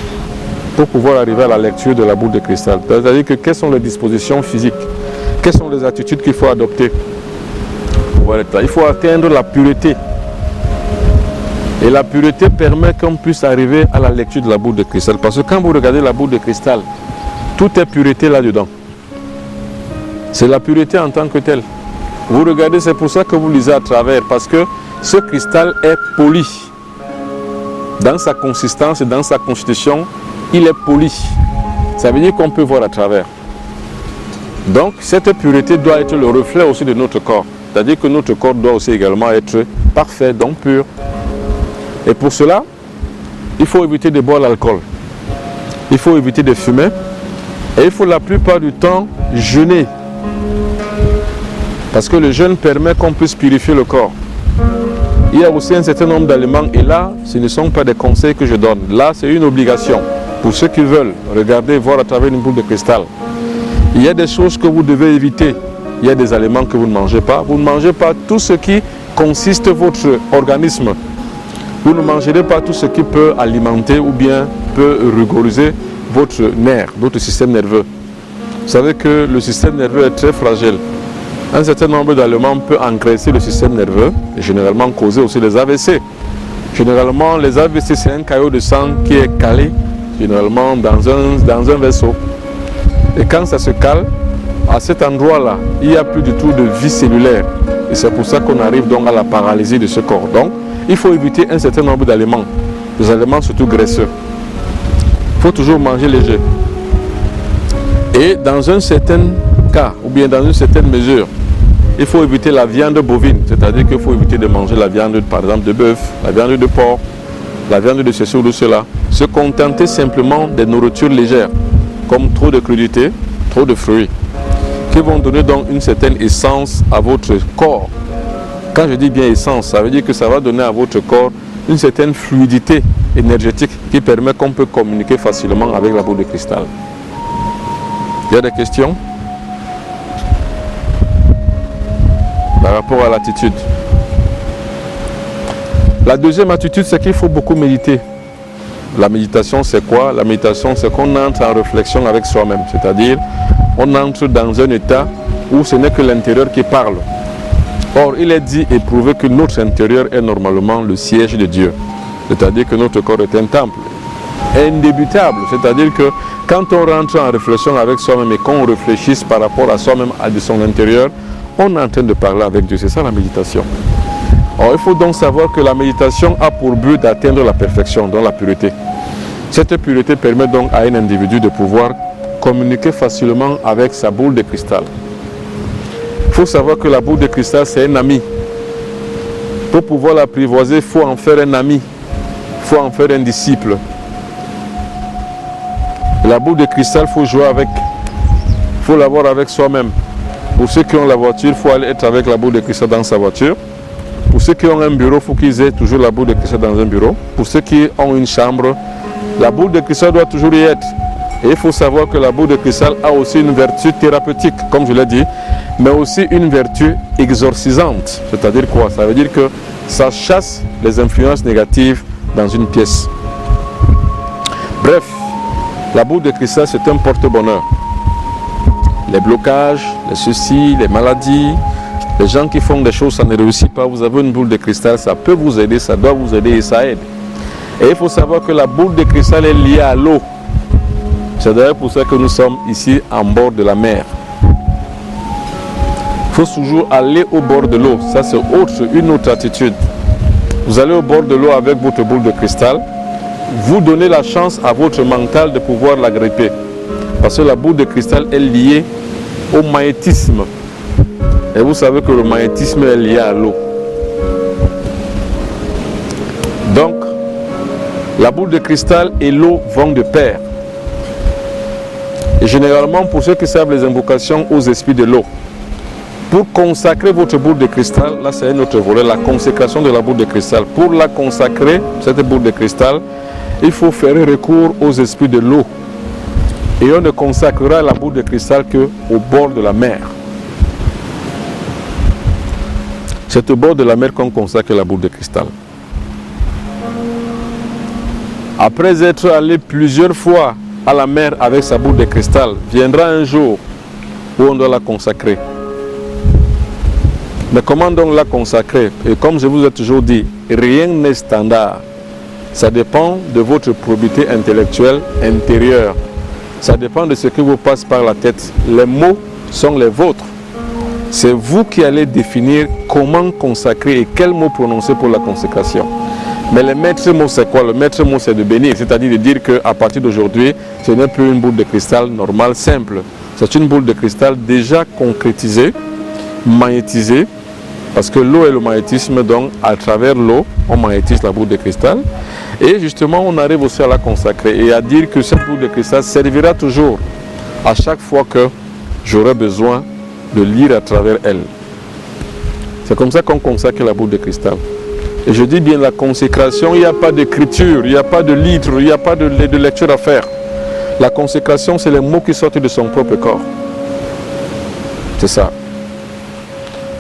[SPEAKER 1] pour pouvoir arriver à la lecture de la boule de cristal? C'est-à-dire que quelles sont les dispositions physiques? Quelles sont les attitudes qu'il faut adopter? Il faut atteindre la pureté. Et la pureté permet qu'on puisse arriver à la lecture de la boule de cristal. Parce que quand vous regardez la boule de cristal, tout est pureté là-dedans. C'est la pureté en tant que telle. Vous regardez, c'est pour ça que vous lisez à travers. Parce que ce cristal est poli. Dans sa consistance et dans sa constitution, il est poli. Ça veut dire qu'on peut voir à travers. Donc, cette pureté doit être le reflet aussi de notre corps. C'est-à-dire que notre corps doit aussi également être parfait, donc pur. Et pour cela, il faut éviter de boire l'alcool. Il faut éviter de fumer. Et il faut la plupart du temps jeûner. Parce que le jeûne permet qu'on puisse purifier le corps. Il y a aussi un certain nombre d'aliments. Et là, ce ne sont pas des conseils que je donne. Là, c'est une obligation. Pour ceux qui veulent regarder, voir à travers une boule de cristal. Il y a des choses que vous devez éviter. Il y a des aliments que vous ne mangez pas. Vous ne mangez pas tout ce qui consiste votre organisme. Vous ne mangerez pas tout ce qui peut alimenter ou bien peut rugoriser votre nerf, votre système nerveux. Vous savez que le système nerveux est très fragile. Un certain nombre d'aliments peut engraisser le système nerveux et généralement causer aussi des AVC. Généralement, les AVC, c'est un caillot de sang qui est calé généralement dans un vaisseau. Et quand ça se cale, à cet endroit-là, il n'y a plus du tout de vie cellulaire. Et c'est pour ça qu'on arrive donc à la paralysie de ce corps. Donc, il faut éviter un certain nombre d'aliments, des aliments surtout graisseux. Il faut toujours manger léger. Et dans un certain cas, ou bien dans une certaine mesure, il faut éviter la viande bovine, c'est-à-dire qu'il faut éviter de manger la viande, par exemple, de bœuf, la viande de porc, la viande de ceci ou de cela. Se contenter simplement des nourritures légères, comme trop de crudités, trop de fruits, qui vont donner donc une certaine essence à votre corps. Quand je dis bien essence, ça veut dire que ça va donner à votre corps une certaine fluidité énergétique qui permet qu'on peut communiquer facilement avec la boule de cristal. Il y a des questions par rapport à l'attitude? La deuxième attitude, c'est qu'il faut beaucoup méditer. La méditation, c'est quoi? La méditation, c'est qu'on entre en réflexion avec soi-même. C'est-à-dire, on entre dans un état où ce n'est que l'intérieur qui parle. Or, il est dit et prouvé que notre intérieur est normalement le siège de Dieu. C'est-à-dire que notre corps est un temple indébutable. C'est-à-dire que quand on rentre en réflexion avec soi-même et qu'on réfléchisse par rapport à soi-même, à de son intérieur, on est en train de parler avec Dieu. C'est ça la méditation. Or, il faut donc savoir que la méditation a pour but d'atteindre la perfection, donc la pureté. Cette pureté permet donc à un individu de pouvoir communiquer facilement avec sa boule de cristal. Il faut savoir que la boule de cristal, c'est un ami. Pour pouvoir l'apprivoiser, il faut en faire un ami. Il faut en faire un disciple. La boule de cristal, il faut jouer avec. Il faut l'avoir avec soi-même. Pour ceux qui ont la voiture, il faut aller être avec la boule de cristal dans sa voiture. Pour ceux qui ont un bureau, il faut qu'ils aient toujours la boule de cristal dans un bureau. Pour ceux qui ont une chambre, la boule de cristal doit toujours y être. Et il faut savoir que la boule de cristal a aussi une vertu thérapeutique, comme je l'ai dit, mais aussi une vertu exorcisante. C'est-à-dire quoi? Ça veut dire que ça chasse les influences négatives dans une pièce. Bref, la boule de cristal, c'est un porte-bonheur. Les blocages, les soucis, les maladies, les gens qui font des choses, ça ne réussit pas. Vous avez une boule de cristal, ça peut vous aider, ça doit vous aider et ça aide. Et il faut savoir que la boule de cristal est liée à l'eau. C'est d'ailleurs pour ça que nous sommes ici en bord de la mer. Il faut toujours aller au bord de l'eau. Ça, c'est une autre attitude. Vous allez au bord de l'eau avec votre boule de cristal. Vous donnez la chance à votre mental de pouvoir l'agripper. Parce que la boule de cristal est liée au magnétisme. Et vous savez que le magnétisme est lié à l'eau. Donc, la boule de cristal et l'eau vont de pair. Et généralement, pour ceux qui savent les invocations aux esprits de l'eau, pour consacrer votre boule de cristal, là c'est un autre volet, la consécration de la boule de cristal. Pour la consacrer, cette boule de cristal, il faut faire recours aux esprits de l'eau. Et on ne consacrera la boule de cristal qu'au bord de la mer. C'est au bord de la mer qu'on consacre la boule de cristal. Après être allé plusieurs fois à la mer avec sa boule de cristal, viendra un jour où on doit la consacrer. Mais comment donc la consacrer? Et comme je vous ai toujours dit, rien n'est standard. Ça dépend de votre probité intellectuelle intérieure. Ça dépend de ce qui vous passe par la tête. Les mots sont les vôtres. C'est vous qui allez définir comment consacrer et quel mot prononcer pour la consécration. Mais le maître mot, c'est quoi? Le maître mot, c'est de bénir, c'est-à-dire de dire qu'à partir d'aujourd'hui, ce n'est plus une boule de cristal normale, simple. C'est une boule de cristal déjà concrétisée, magnétisée, parce que l'eau et le magnétisme, donc à travers l'eau, on magnétise la boule de cristal. Et justement, on arrive aussi à la consacrer et à dire que cette boule de cristal servira toujours à chaque fois que j'aurai besoin de lire à travers elle. C'est comme ça qu'on consacre la boule de cristal. Et je dis bien la consécration, il n'y a pas d'écriture, il n'y a pas de litre, il n'y a pas de lecture à faire. La consécration, c'est les mots qui sortent de son propre corps. C'est ça.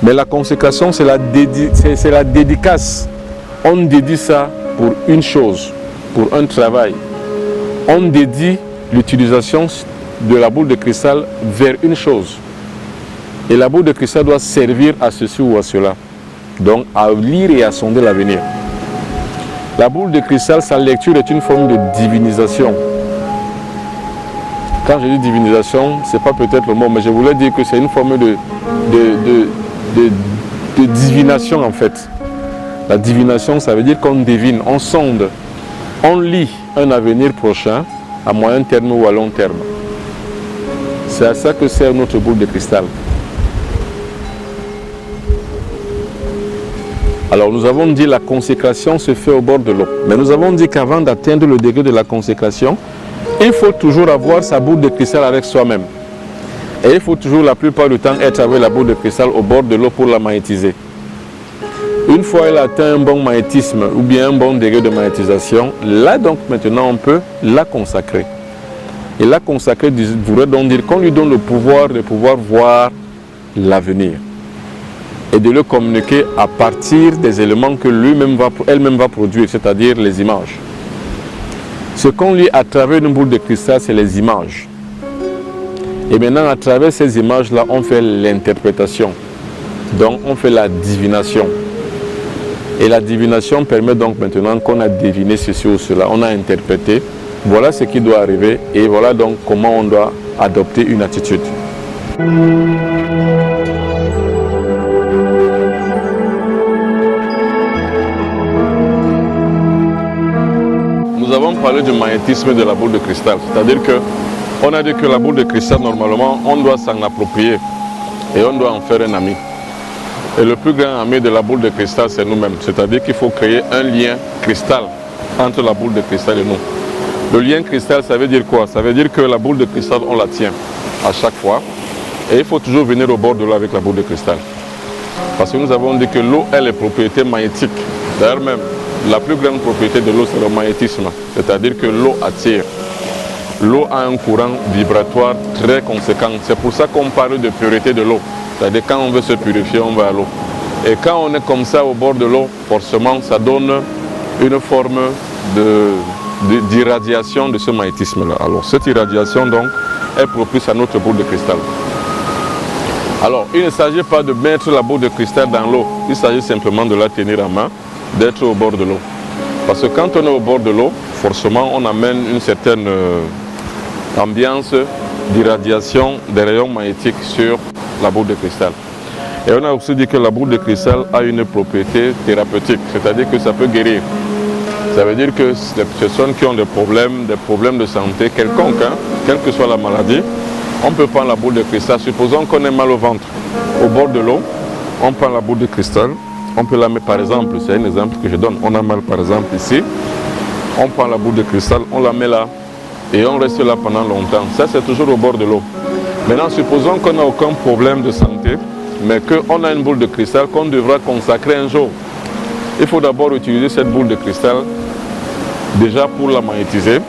[SPEAKER 1] Mais la consécration, c'est la dédicace. On dédie ça pour une chose, pour un travail. On dédie l'utilisation de la boule de cristal vers une chose. Et la boule de cristal doit servir à ceci ou à cela. Donc à lire et à sonder l'avenir. La boule de cristal, sa lecture est une forme de divinisation. Quand je dis divinisation, ce n'est pas peut-être le mot, mais je voulais dire que c'est une forme de divination en fait. La divination, ça veut dire qu'on devine, on sonde, on lit un avenir prochain à moyen terme ou à long terme. C'est à ça que sert notre boule de cristal. Alors nous avons dit que la consécration se fait au bord de l'eau. Mais nous avons dit qu'avant d'atteindre le degré de la consécration, il faut toujours avoir sa boule de cristal avec soi-même. Et il faut toujours la plupart du temps être avec la boule de cristal au bord de l'eau pour la magnétiser. Une fois elle atteint un bon magnétisme ou bien un bon degré de magnétisation, là donc maintenant on peut la consacrer. Et la consacrer voudrait donc dire qu'on lui donne le pouvoir de pouvoir voir l'avenir et de le communiquer à partir des éléments que elle-même va produire, c'est-à-dire les images. Ce qu'on lit à travers une boule de cristal, c'est les images. Et maintenant, à travers ces images-là, on fait l'interprétation. Donc, on fait la divination. Et la divination permet donc maintenant qu'on a deviné ceci ou cela, on a interprété. Voilà ce qui doit arriver et voilà donc comment on doit adopter une attitude. Nous avons parlé du magnétisme de la boule de cristal, c'est-à-dire que on a dit que la boule de cristal, normalement, on doit s'en approprier et on doit en faire un ami. Et le plus grand ami de la boule de cristal, c'est nous-mêmes. C'est-à-dire qu'il faut créer un lien cristal entre la boule de cristal et nous. Le lien cristal, ça veut dire quoi? Ça veut dire que la boule de cristal, on la tient à chaque fois. Et il faut toujours venir au bord de l'eau avec la boule de cristal. Parce que nous avons dit que l'eau, elle est propriété magnétique. D'ailleurs même, la plus grande propriété de l'eau, c'est le magnétisme. C'est-à-dire que l'eau attire. L'eau a un courant vibratoire très conséquent. C'est pour ça qu'on parle de pureté de l'eau. C'est-à-dire quand on veut se purifier, on va à l'eau. Et quand on est comme ça au bord de l'eau, forcément, ça donne une forme d'irradiation de ce magnétisme-là. Alors cette irradiation, donc, est propice à notre boule de cristal. Alors, il ne s'agit pas de mettre la boule de cristal dans l'eau. Il s'agit simplement de la tenir en main, d'être au bord de l'eau. Parce que quand on est au bord de l'eau, forcément, on amène une certaine ambiance d'irradiation des rayons magnétiques sur la boule de cristal. Et on a aussi dit que la boule de cristal a une propriété thérapeutique, c'est-à-dire que ça peut guérir. Ça veut dire que les personnes qui ont des problèmes de santé quelconques, quelle que soit la maladie, on peut prendre la boule de cristal. Supposons qu'on ait mal au ventre, au bord de l'eau, on prend la boule de cristal, on peut la mettre par exemple, c'est un exemple que je donne, on a mal par exemple ici, on prend la boule de cristal, on la met là, et on reste là pendant longtemps. Ça, c'est toujours au bord de l'eau. Maintenant, supposons qu'on n'a aucun problème de santé, mais qu'on a une boule de cristal qu'on devra consacrer un jour. Il faut d'abord utiliser cette boule de cristal déjà pour la magnétiser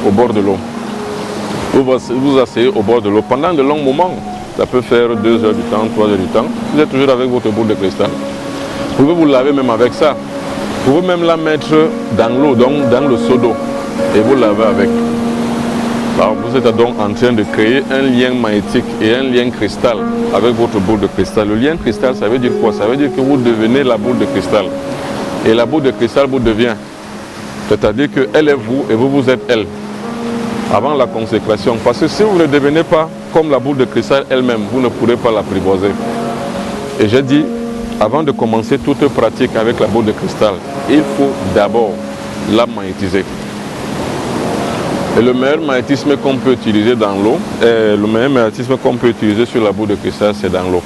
[SPEAKER 1] au bord de l'eau. Vous vous asseyez au bord de l'eau pendant de longs moments. Ça peut faire 2 heures du temps, 3 heures du temps. Vous êtes toujours avec votre boule de cristal. Vous pouvez vous laver même avec ça. Vous pouvez même la mettre dans l'eau, donc dans le seau d'eau, et vous lavez avec. Alors vous êtes donc en train de créer un lien magnétique et un lien cristal avec votre boule de cristal. Le lien cristal, ça veut dire quoi? Ça veut dire que vous devenez la boule de cristal. Et la boule de cristal vous devient. C'est-à-dire qu'elle est vous et vous êtes elle. Avant la consécration. Parce que si vous ne devenez pas comme la boule de cristal elle-même, vous ne pourrez pas l'apprivoiser. Et j'ai dit, avant de commencer toute pratique avec la boule de cristal, il faut d'abord la magnétiser. Et le meilleur magnétisme qu'on peut utiliser dans l'eau, le meilleur magnétisme qu'on peut utiliser sur la boule de cristal, c'est dans l'eau.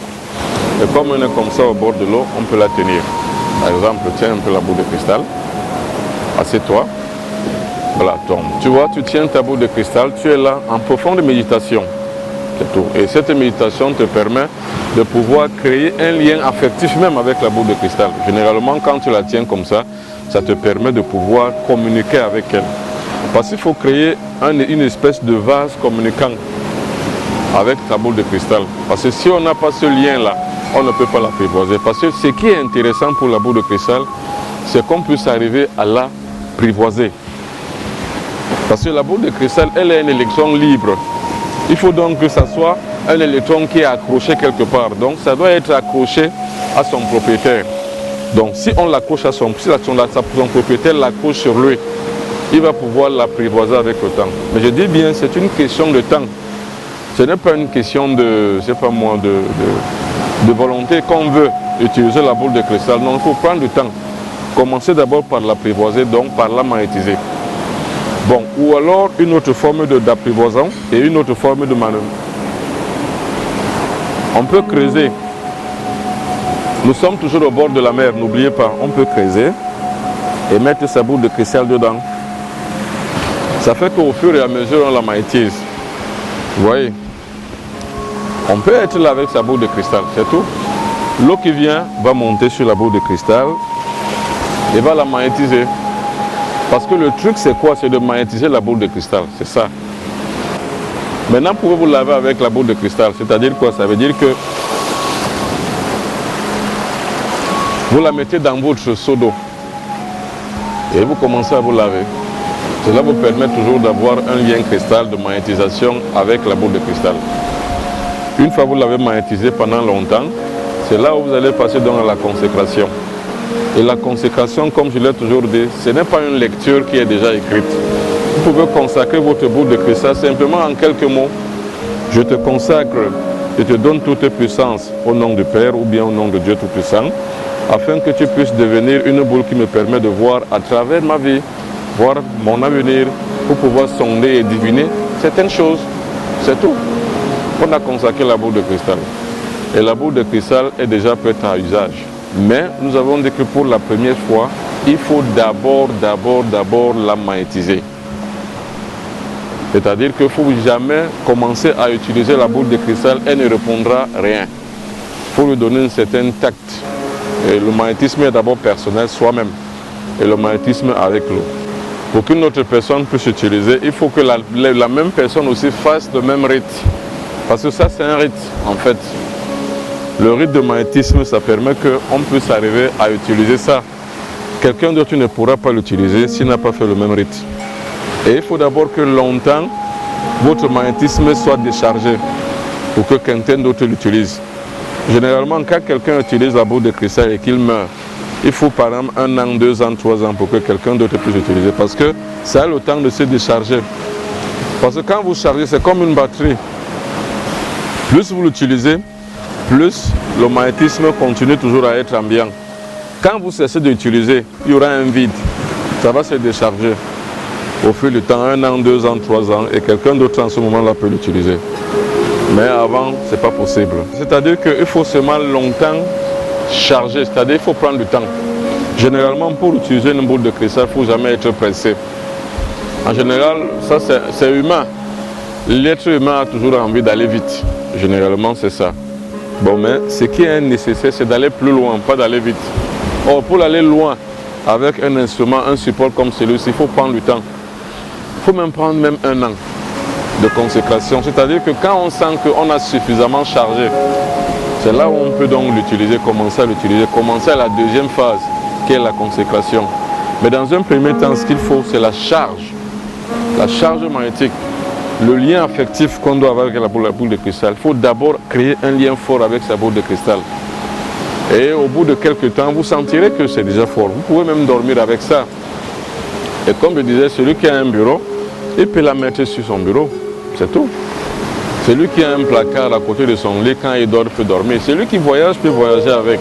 [SPEAKER 1] Et comme on est comme ça au bord de l'eau, on peut la tenir. Par exemple, tiens un peu la boule de cristal, assieds-toi, voilà, tombe. Tu vois, tu tiens ta boule de cristal, tu es là en profonde méditation. C'est tout. Et cette méditation te permet de pouvoir créer un lien affectif même avec la boule de cristal. Généralement, quand tu la tiens comme ça, ça te permet de pouvoir communiquer avec elle. Parce qu'il faut créer une espèce de vase communicant avec ta boule de cristal. Parce que si on n'a pas ce lien-là, on ne peut pas l'apprivoiser. Parce que ce qui est intéressant pour la boule de cristal, c'est qu'on puisse arriver à l'apprivoiser. Parce que la boule de cristal, elle est un électron libre. Il faut donc que ça soit un électron qui est accroché quelque part. Donc ça doit être accroché à son propriétaire. Donc si on l'accroche à son propriétaire l'accroche sur lui, il va pouvoir l'apprivoiser avec le temps. Mais je dis bien, c'est une question de temps. Ce n'est pas une question de, je sais pas moi, de volonté qu'on veut utiliser la boule de cristal. Non, il faut prendre du temps. Commencer d'abord par l'apprivoiser, donc par la magnétiser. Bon, ou alors une autre forme d'apprivoisant et une autre forme de manœuvre. On peut creuser. Nous sommes toujours au bord de la mer, n'oubliez pas, on peut creuser et mettre sa boule de cristal dedans. Ça fait qu'au fur et à mesure, on la magnétise. Vous voyez? On peut être là avec sa boule de cristal, c'est tout. L'eau qui vient va monter sur la boule de cristal et va la magnétiser. Parce que le truc, c'est quoi? C'est de magnétiser la boule de cristal, c'est ça. Maintenant, pouvez-vous laver avec la boule de cristal? C'est-à-dire quoi? Ça veut dire que vous la mettez dans votre seau d'eau et vous commencez à vous laver. Cela vous permet toujours d'avoir un lien cristal de magnétisation avec la boule de cristal. Une fois que vous l'avez magnétisé pendant longtemps, c'est là où vous allez passer dans la consécration. Et la consécration, comme je l'ai toujours dit, ce n'est pas une lecture qui est déjà écrite. Vous pouvez consacrer votre boule de cristal simplement en quelques mots. Je te consacre, je te donne toute puissance au nom du Père ou bien au nom de Dieu Tout-Puissant, afin que tu puisses devenir une boule qui me permet de voir à travers ma vie, voir mon avenir, pour pouvoir sonder et diviner certaines choses. C'est tout. On a consacré la boule de cristal. Et la boule de cristal est déjà prête à usage. Mais nous avons dit que pour la première fois, il faut d'abord la magnétiser. C'est-à-dire qu'il ne faut jamais commencer à utiliser la boule de cristal, elle ne répondra rien. Il faut lui donner un certain tact. Et le magnétisme est d'abord personnel, soi-même. Et le magnétisme avec l'eau. Pour qu'une autre personne puisse utiliser, il faut que la même personne aussi fasse le même rite. Parce que ça, c'est un rite, en fait. Le rite de magnétisme, ça permet qu'on puisse arriver à utiliser ça. Quelqu'un d'autre ne pourra pas l'utiliser s'il n'a pas fait le même rite. Et il faut d'abord que longtemps, votre magnétisme soit déchargé pour que quelqu'un d'autre l'utilise. Généralement, quand quelqu'un utilise la boule de cristal et qu'il meurt, il faut par exemple 1 an, 2 ans, 3 ans pour que quelqu'un d'autre puisse l'utiliser. Parce que ça a le temps de se décharger. Parce que quand vous chargez, c'est comme une batterie. Plus vous l'utilisez, plus le magnétisme continue toujours à être ambiant. Quand vous cessez d'utiliser, il y aura un vide. Ça va se décharger au fil du temps, 1 an, 2 ans, 3 ans, et quelqu'un d'autre en ce moment-là peut l'utiliser. Mais avant, ce n'est pas possible. C'est-à-dire qu'il faut seulement longtemps charger, c'est-à-dire qu'il faut prendre du temps. Généralement, pour utiliser une boule de cristal, il ne faut jamais être pressé. En général, ça c'est humain. L'être humain a toujours envie d'aller vite. Généralement, c'est ça. Bon, mais ce qui est nécessaire, c'est d'aller plus loin, pas d'aller vite. Or, pour aller loin avec un instrument, un support comme celui-ci, il faut prendre du temps. Il faut même prendre 1 an de consécration. C'est-à-dire que quand on sent qu'on a suffisamment chargé, c'est là où on peut donc l'utiliser, commencer à l'utiliser, commencer à la deuxième phase, qui est la consécration. Mais dans un premier temps, ce qu'il faut, c'est la charge magnétique. Le lien affectif qu'on doit avoir avec la boule de cristal, il faut d'abord créer un lien fort avec sa boule de cristal. Et au bout de quelques temps, vous sentirez que c'est déjà fort. Vous pouvez même dormir avec ça. Et comme je disais, celui qui a un bureau, il peut la mettre sur son bureau. C'est tout. Celui qui a un placard à côté de son lit, quand il dort, peut dormir. Celui qui voyage peut voyager avec.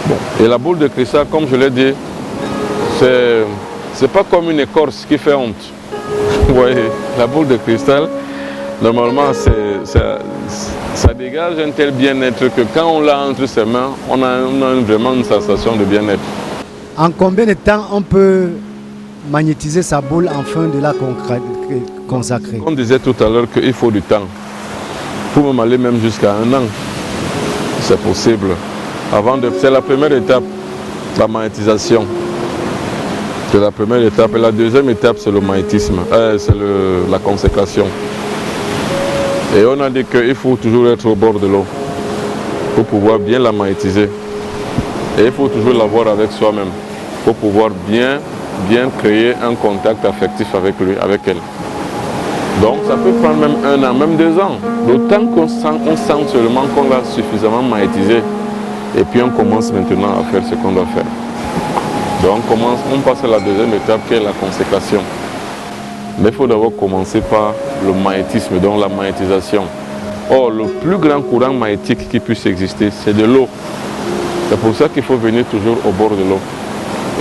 [SPEAKER 1] Bon. Et la boule de cristal, comme je l'ai dit, c'est pas comme une écorce qui fait honte. Vous voyez, la boule de cristal, normalement, ça dégage un tel bien-être que quand on l'a entre ses mains, on a vraiment une sensation de bien-être.
[SPEAKER 4] En combien de temps on peut magnétiser sa boule afin de la consacrer?
[SPEAKER 1] On disait tout à l'heure qu'il faut du temps. Pour même aller même jusqu'à 1 an, c'est possible. C'est la première étape, la magnétisation. C'est la première étape. Et la deuxième étape, c'est le magnétisme, c'est la consécration. Et on a dit qu'il faut toujours être au bord de l'eau pour pouvoir bien la magnétiser. Et il faut toujours l'avoir avec soi-même pour pouvoir bien créer un contact affectif avec lui, avec elle. Donc ça peut prendre même 1 an, même 2 ans. D'autant qu'on sent seulement qu'on l'a suffisamment magnétisé. Et puis on commence maintenant à faire ce qu'on doit faire. Donc on passe à la deuxième étape qui est la consécration. Mais il faut d'abord commencer par le magnétisme, donc la magnétisation. Or, le plus grand courant magnétique qui puisse exister, c'est de l'eau. C'est pour ça qu'il faut venir toujours au bord de l'eau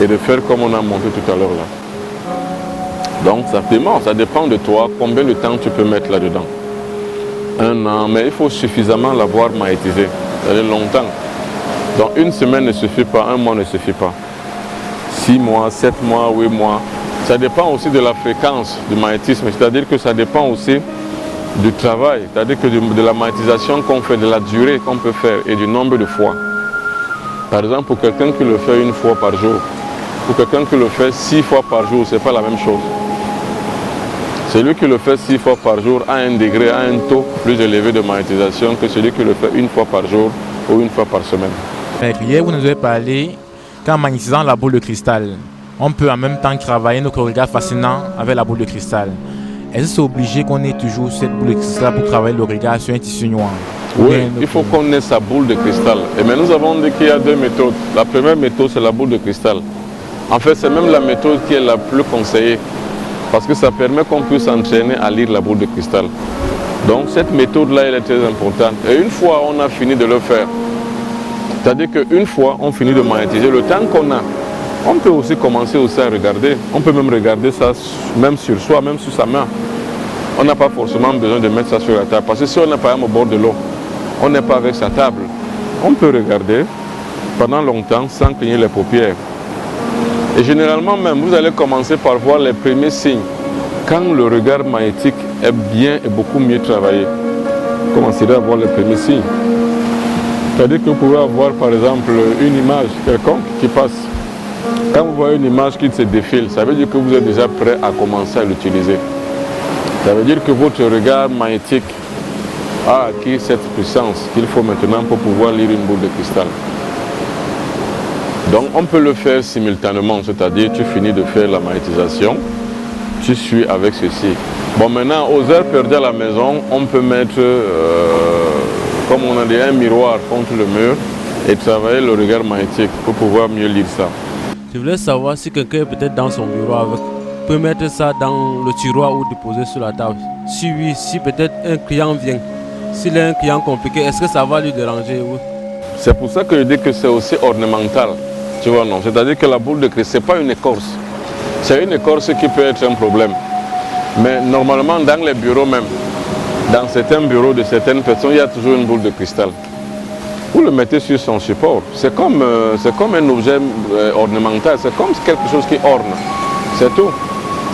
[SPEAKER 1] et de faire comme on a montré tout à l'heure là. Donc ça dépend de toi, combien de temps tu peux mettre là-dedans. 1 an, mais il faut suffisamment l'avoir magnétisé, c'est-à-dire longtemps. Donc 1 semaine ne suffit pas, 1 mois ne suffit pas. 6 mois, 7 mois, 8 mois. Ça dépend aussi de la fréquence du magnétisme, c'est-à-dire que ça dépend aussi du travail, c'est-à-dire que de la magnétisation qu'on fait, de la durée qu'on peut faire et du nombre de fois. Par exemple, pour quelqu'un qui le fait 1 fois par jour, pour quelqu'un qui le fait 6 fois par jour, ce n'est pas la même chose. Celui qui le fait 6 fois par jour a un degré, a un taux plus élevé de magnétisation que celui qui le fait 1 fois par jour ou 1 fois par semaine.
[SPEAKER 2] Hier, vous nous avez parlé qu'en magnétisant la boule de cristal, on peut en même temps travailler notre regard fascinant avec la boule de cristal. Est-ce que c'est obligé qu'on ait toujours cette boule de cristal pour travailler le regard sur un tissu noir?
[SPEAKER 1] Oui, il faut qu'on ait sa boule de cristal. Et mais nous avons dit qu'il y a 2 méthodes. La première méthode, c'est la boule de cristal. En fait, c'est même la méthode qui est la plus conseillée. Parce que ça permet qu'on puisse s'entraîner à lire la boule de cristal. Donc cette méthode-là, elle est très importante. Et une fois on a fini de le faire, c'est-à-dire qu'une fois on finit de magnétiser, le temps qu'on a, on peut aussi commencer aussi à regarder. On peut même regarder ça même sur soi, même sur sa main. On n'a pas forcément besoin de mettre ça sur la table. Parce que si on n'est pas au bord de l'eau, on n'est pas avec sa table, on peut regarder pendant longtemps sans cligner les paupières. Et généralement même, vous allez commencer par voir les premiers signes. Quand le regard magnétique est bien et beaucoup mieux travaillé, vous commencerez à voir les premiers signes. C'est-à-dire que vous pouvez avoir par exemple une image quelconque qui passe. Quand vous voyez une image qui se défile, ça veut dire que vous êtes déjà prêt à commencer à l'utiliser. Ça veut dire que votre regard magnétique a acquis cette puissance qu'il faut maintenant pour pouvoir lire une boule de cristal. Donc on peut le faire simultanément, c'est-à-dire tu finis de faire la magnétisation, tu suis avec ceci. Bon, maintenant aux heures perdues à la maison, on peut mettre, comme on a dit, un miroir contre le mur et travailler le regard magnétique pour pouvoir mieux lire ça.
[SPEAKER 3] Je voulais savoir si quelqu'un est peut-être dans son miroir, peut mettre ça dans le tiroir ou déposer sur la table. Si oui, si peut-être un client vient, s'il est un client compliqué, est-ce que ça va lui déranger? Oui.
[SPEAKER 1] C'est pour ça que je dis que c'est aussi ornemental. Tu vois, non, c'est-à-dire que la boule de cristal, ce n'est pas une écorce. C'est une écorce qui peut être un problème. Mais normalement, dans les bureaux même, dans certains bureaux de certaines personnes, il y a toujours une boule de cristal. Vous le mettez sur son support. C'est comme un objet ornemental, c'est comme quelque chose qui orne. C'est tout.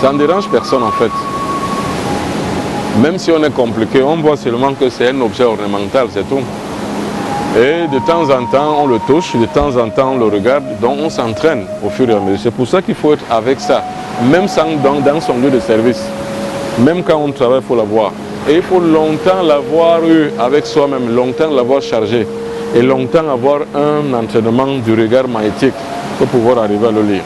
[SPEAKER 1] Ça ne dérange personne en fait. Même si on est compliqué, on voit seulement que c'est un objet ornemental, c'est tout. Et de temps en temps, on le touche, de temps en temps, on le regarde, donc on s'entraîne au fur et à mesure. C'est pour ça qu'il faut être avec ça, même dans son lieu de service. Même quand on travaille, il faut l'avoir. Et il faut longtemps l'avoir eu avec soi-même, longtemps l'avoir chargé. Et longtemps avoir un entraînement du regard magnétique pour pouvoir arriver à le lire.